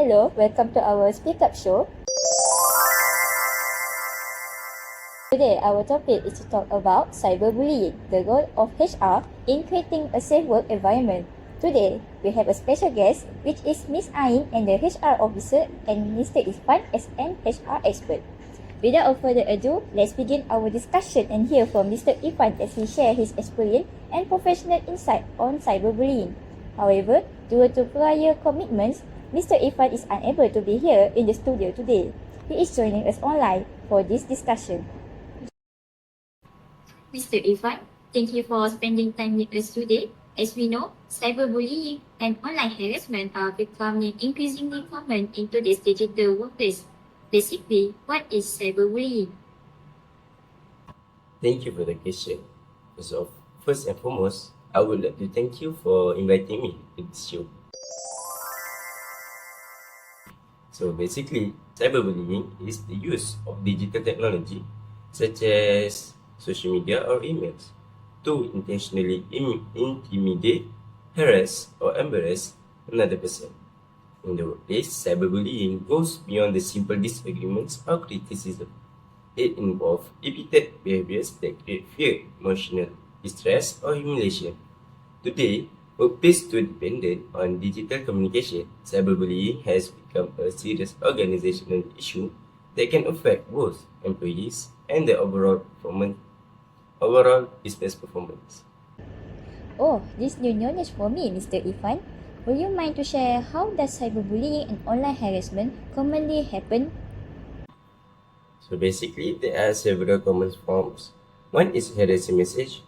Hello, welcome to our Speak Up show. Today, our topic is to talk about cyberbullying, the role of HR in creating a safe work environment. Today, we have a special guest, which is Miss Ain and the HR officer and Mr. Irfan as an HR expert. Without further ado, let's begin our discussion and hear from Mr. Irfan as he shares his experience and professional insight on cyberbullying. However, due to prior commitments, Mr. Irfan is unable to be here in the studio today. He is joining us online for this discussion. Mr. Irfan, thank you for spending time with us today. As we know, cyberbullying and online harassment are becoming increasingly common in today's digital workplace. Basically, what is cyberbullying? Thank you for the question. First and foremost, I would like to thank you for inviting me to this show. So basically, cyberbullying is the use of digital technology such as social media or emails to intentionally intimidate, harass, or embarrass another person. In the workplace, cyberbullying goes beyond the simple disagreements or criticism. It involves repeated behaviors that create fear, emotional distress, or humiliation. Today, workplace too dependent on digital communication, cyberbullying has become a serious organizational issue that can affect both employees and the overall business performance. Oh, this new knowledge for me, Mr. Irfan. Would you mind to share how does cyberbullying and online harassment commonly happen? So basically, there are several common forms. One is harassing message,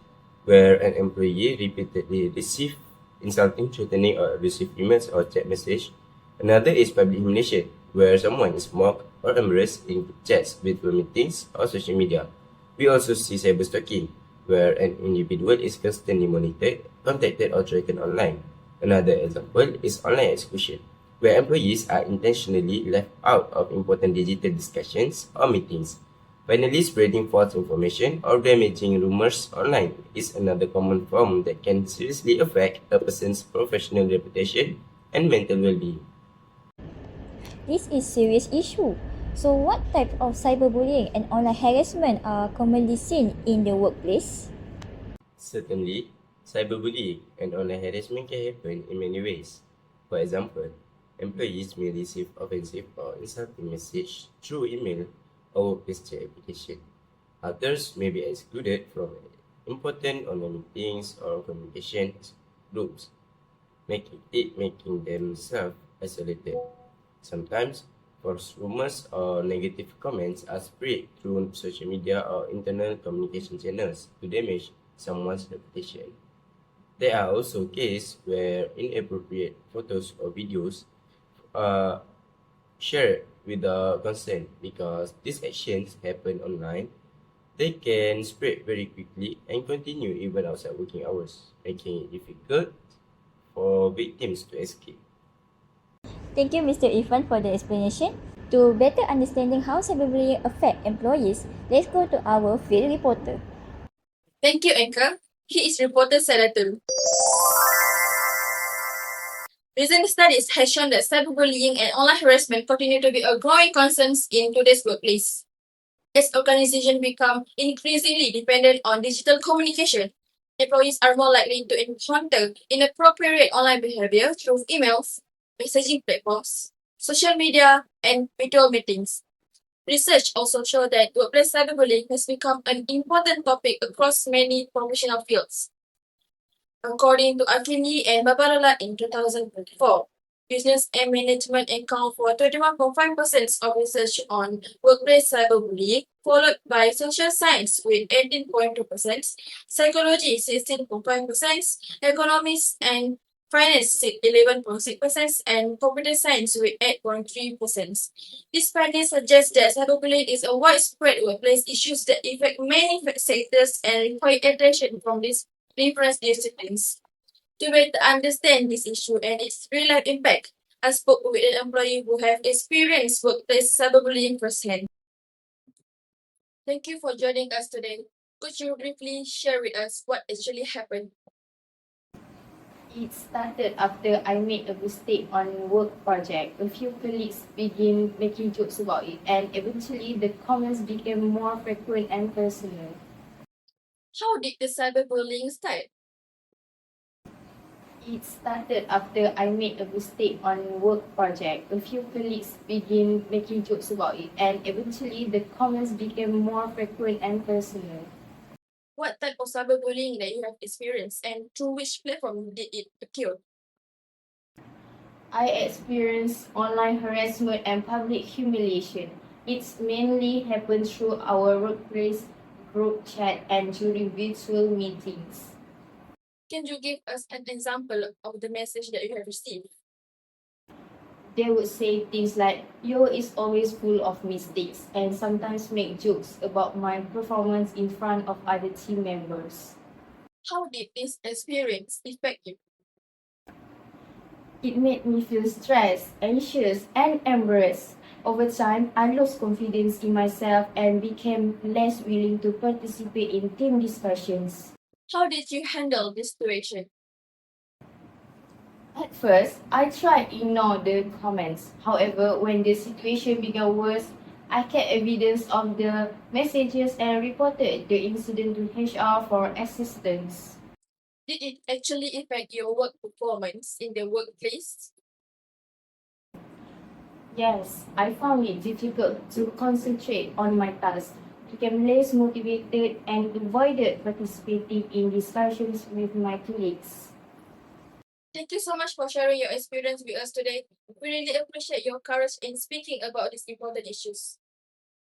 where an employee repeatedly receives insulting, threatening, or abusive emails or chat message. Another is public humiliation, where someone is mocked or embarrassed in chats, virtual meetings, or social media. We also see cyberstalking, where an individual is constantly monitored, contacted, or threatened online. Another example is online exclusion, where employees are intentionally left out of important digital discussions or meetings. Finally, spreading false information or damaging rumors online is another common form that can seriously affect a person's professional reputation and mental well-being. This is serious issue. So what type of cyberbullying and online harassment are commonly seen in the workplace? Certainly, cyberbullying and online harassment can happen in many ways. For example, employees may receive offensive or insulting messages through email or workplace chat application. Others may be excluded from important online meetings or communication groups, making themselves isolated. Sometimes, false rumors or negative comments are spread through social media or internal communication channels to damage someone's reputation. There are also cases where inappropriate photos or videos are shared without consent. Because these actions happen online, they can spread very quickly and continue even outside working hours, making it difficult for victims to escape. Thank you, Mr. Irfan, for the explanation. To better understanding how cyberbullying affect employees, let's go to our field reporter. Thank you, Anchor. He is reporter Seratul. Recent studies have shown that cyberbullying and online harassment continue to be a growing concern in today's workplace. As organizations become increasingly dependent on digital communication, employees are more likely to encounter inappropriate online behavior through emails, messaging platforms, social media, and virtual meetings. Research also shows that workplace cyberbullying has become an important topic across many professional fields. According to Akini and Babalala in 2024, business and management account for 21.5% of research on workplace cyberbullying, followed by social science with 18.2%, psychology 16.5%, economics and finance 11.6%, and computer science with 8.3%. This finding suggests that cyberbullying is a widespread workplace issue that affect many sectors and require attention from these different disciplines. To better understand this issue and its real-life impact, I spoke with an employee who have experienced workplace cyberbullying firsthand. Thank you for joining us today. Could you briefly share with us what actually happened? It started after I made a mistake on work project. A few colleagues began making jokes about it, and eventually the comments became more frequent and personal. How did the cyberbullying start? It started after I made a mistake on work project. A few colleagues began making jokes about it, and eventually the comments became more frequent and personal. What type of cyberbullying that you have experienced and through which platform did it occur? I experienced online harassment and public humiliation. It's mainly happened through our workplace group chat and during virtual meetings. Can you give us an example of the message that you have received? They would say things like, "Yo is always full of mistakes," and sometimes make jokes about my performance in front of other team members. How did this experience affect you? It made me feel stressed, anxious, and embarrassed. Over time, I lost confidence in myself and became less willing to participate in team discussions. How did you handle this situation? At first, I tried to ignore the comments. However, when the situation became worse, I kept evidence of the messages and reported the incident to HR for assistance. Did it actually affect your work performance in the workplace? Yes, I found it difficult to concentrate on my task, became less motivated, and avoided participating in discussions with my colleagues. Thank you so much for sharing your experience with us today. We really appreciate your courage in speaking about these important issues.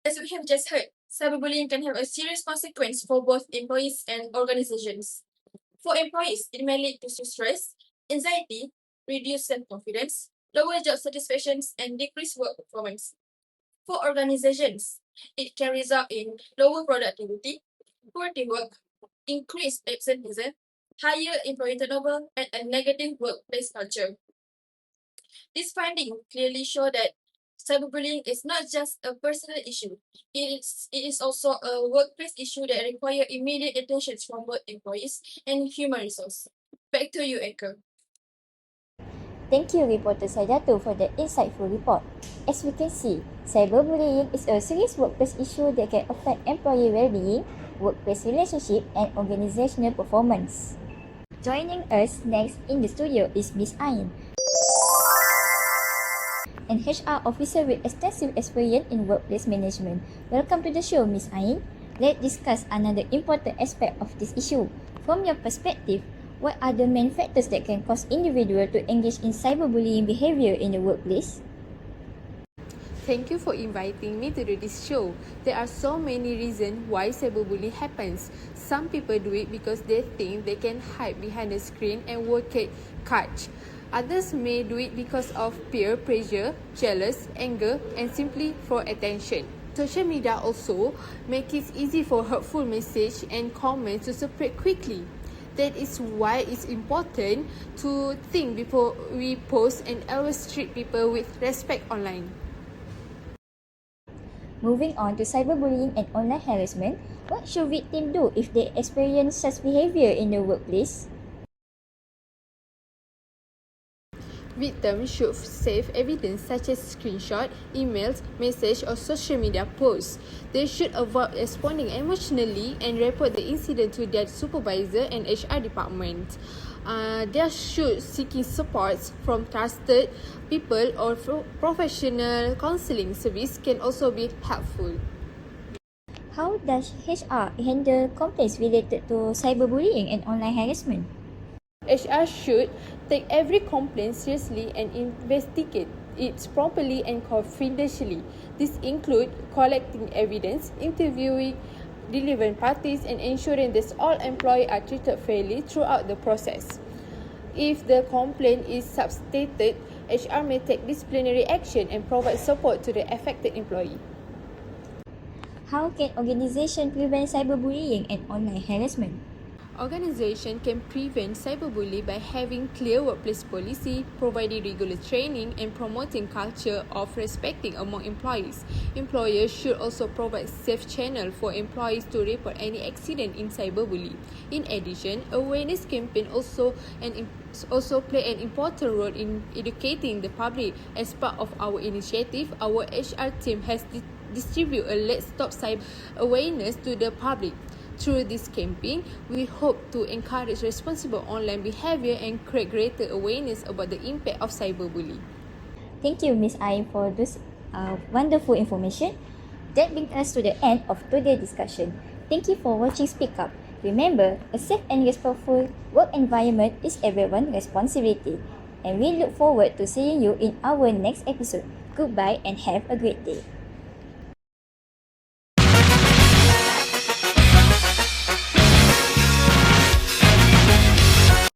As we have just heard, cyberbullying can have a serious consequence for both employees and organizations. For employees, it may lead to stress, anxiety, reduced self-confidence, lower job satisfaction, and decreased work performance. For organizations, it can result in lower productivity, poor teamwork, increased absenteeism, higher employee turnover, and a negative workplace culture. This finding clearly show that cyberbullying is not just a personal issue. It is also a workplace issue that require immediate attention from both employees and human resource. Back to you, Anchor. Thank you, reporter Saidatu, for the insightful report. As we can see, cyberbullying is a serious workplace issue that can affect employee well-being, workplace relationship, and organizational performance. Joining us next in the studio is Miss Ain, an HR officer with extensive experience in workplace management. Welcome to the show, Miss Ain. Let's discuss another important aspect of this issue. From your perspective, what are the main factors that can cause individuals to engage in cyberbullying behavior in the workplace? Thank you for inviting me to do this show. There are so many reasons why cyberbullying happens. Some people do it because they think they can hide behind the screen and work it catch. Others may do it because of peer pressure, jealous, anger, and simply for attention. Social media also make it easy for hurtful messages and comments to spread quickly. That is why it's important to think before we post and always treat people with respect online. Moving on to cyberbullying and online harassment, what should victims do if they experience such behavior in the workplace? Victims should save evidence such as screenshots, emails, messages, or social media posts. They should avoid responding emotionally and report the incident to their supervisor and HR department. They should seeking support from trusted people or professional counseling service can also be helpful. How does HR handle complaints related to cyberbullying and online harassment? HR should take every complaint seriously and investigate it properly and confidentially. This includes collecting evidence, interviewing relevant parties, and ensuring that all employees are treated fairly throughout the process. If the complaint is substantiated, HR may take disciplinary action and provide support to the affected employee. How can organizations prevent cyberbullying and online harassment? Organization can prevent cyberbullying by having clear workplace policy, providing regular training, and promoting culture of respecting among employees. Employers should also provide safe channel for employees to report any accident in cyberbullying. In addition, awareness campaign also play an important role in educating the public. As part of our initiative, our HR team has distributed a Let's Stop Cyber awareness to the public. Through this campaign, we hope to encourage responsible online behavior and create greater awareness about the impact of cyberbullying. Thank you, Miss Ain, for this wonderful information. That brings us to the end of today's discussion. Thank you for watching Speak Up. Remember, a safe and respectful work environment is everyone's responsibility. And we look forward to seeing you in our next episode. Goodbye and have a great day.